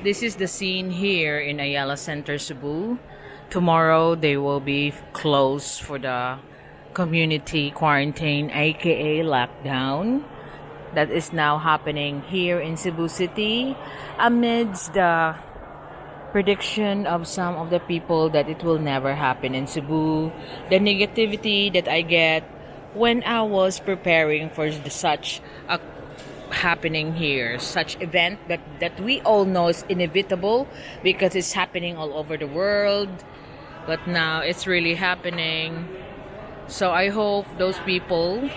This is the scene here in Ayala Center, Cebu. Tomorrow they will be closed for the community quarantine, aka lockdown, that is now happening here in Cebu City amidst the prediction of some of the people that it will never happen in Cebu. The negativity that I get when I was preparing for such a happening here, such event that we all know is inevitable because it's happening all over the world, but now it's really happening. So I hope those people,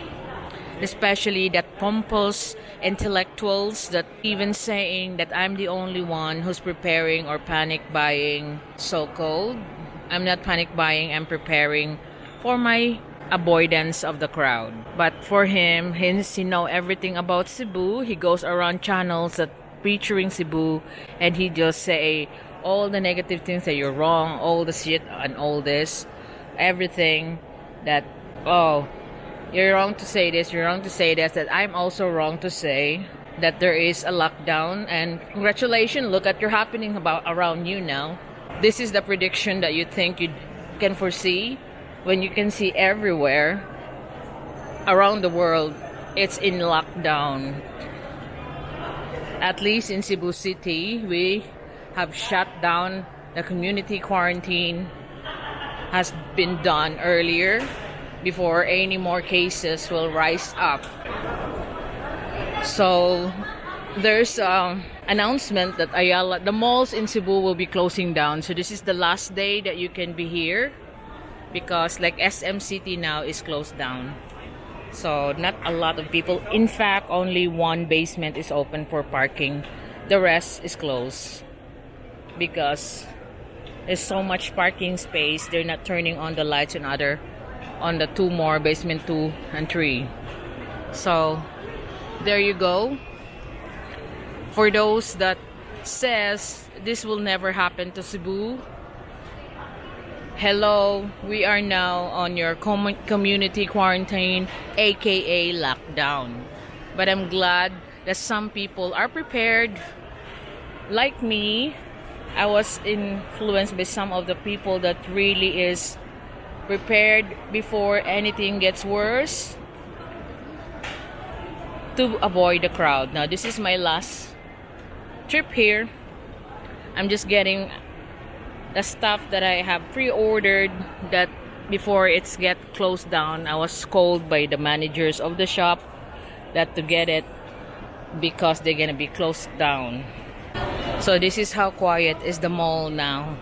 especially that pompous intellectuals that even saying that I'm the only one who's preparing or panic buying, so-called. I'm not panic buying, I'm preparing for my avoidance of the crowd. But for him, since he know everything about Cebu, he goes around channels that featuring Cebu, and he just say all the negative things that you're wrong, all the shit and all this, everything that, oh, you're wrong to say this, you're wrong to say that I'm also wrong to say that there is a lockdown, and congratulations, look at your happening about around you now. This is the prediction that you think you can foresee when you can see everywhere around the world it's in lockdown. At least in Cebu City, we have shut down the community quarantine has been done earlier before any more cases will rise up. So there's announcement that Ayala, the malls in Cebu will be closing down. So this is the last day that you can be here because like SM City now is closed down. So not a lot of people. In fact, only one basement is open for parking. The rest is closed because there's so much parking space. They're not turning on the lights on the two more, basement 2 and 3. So there you go. For those that says this will never happen to Cebu, hello, we are now on your community quarantine, aka lockdown. But I'm glad that some people are prepared. Like me, I was influenced by some of the people that really is prepared before anything gets worse to avoid the crowd. Now this is my last trip here. I'm just getting the stuff that I have pre-ordered that before it's get closed down. I was called by the managers of the shop that to get it because they're gonna be closed down. So this is how quiet is the mall now.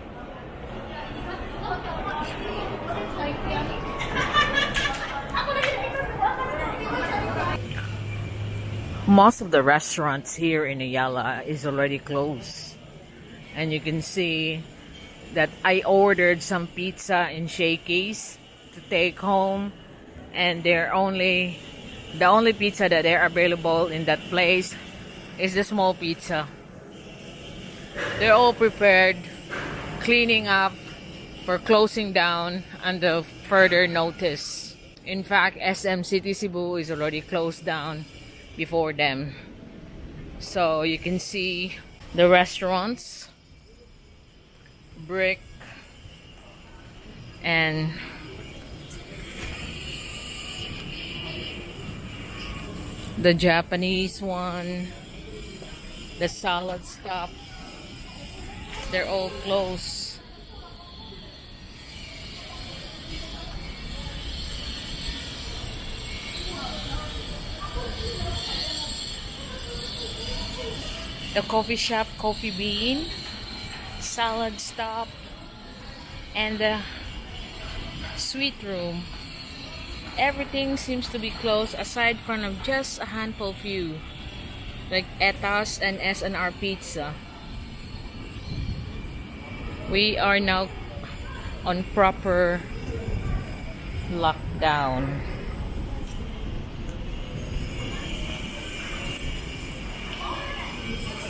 Most of the restaurants here in Ayala is already closed. And you can see that I ordered some pizza in shakies to take home, and the only pizza that are available in that place is the small pizza. They're all prepared, cleaning up for closing down under further notice. In fact, SM City Cebu is already closed down before them. So you can see the restaurants, brick, and the Japanese one, the salad stop, they're all closed. The coffee shop, Coffee Bean, salad stop, and the sweet room. Everything seems to be closed aside from just a handful few, like Etas and S&R Pizza. We are now on proper lockdown.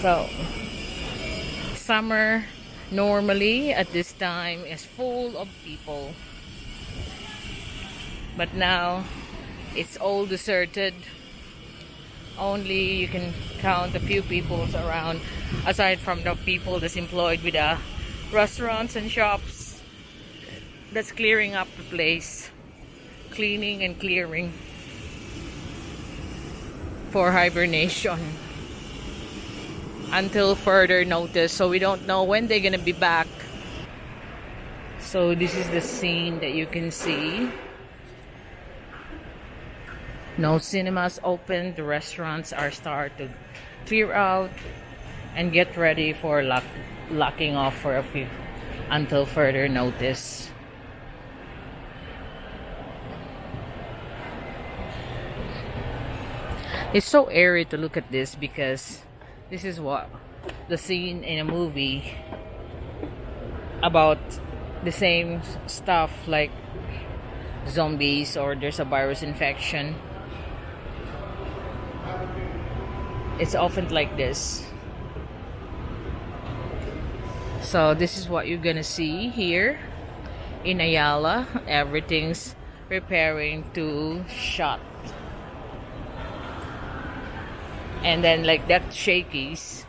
So, summer normally at this time is full of people. But now, it's all deserted. only you can count a few people around, aside from the people that's employed with the restaurants and shops that's clearing up the place, cleaning and clearing for hibernation until further notice. So we don't know when they're gonna be back. So this is the scene that you can see. No cinemas open. The restaurants are starting to clear out and get ready for locking off for a few until further notice. It's so eerie to look at this because this is what the scene in a movie about the same stuff, like zombies or there's a virus infection. It's often like this. So this is what you're gonna see here in Ayala. Everything's preparing to shut. And then like that Shakey's,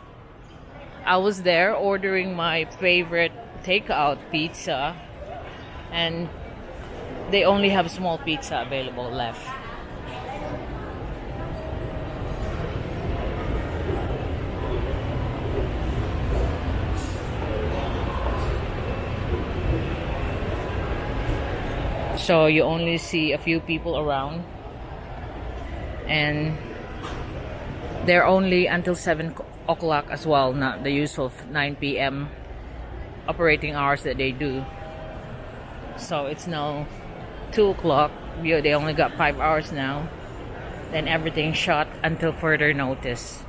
I was there ordering my favorite takeout pizza, and they only have small pizza available left. So you only see a few people around, and they're only until 7 o'clock as well, not the usual 9 p.m. operating hours that they do. So it's now 2 o'clock. They only got 5 hours now. Then everything shut until further notice.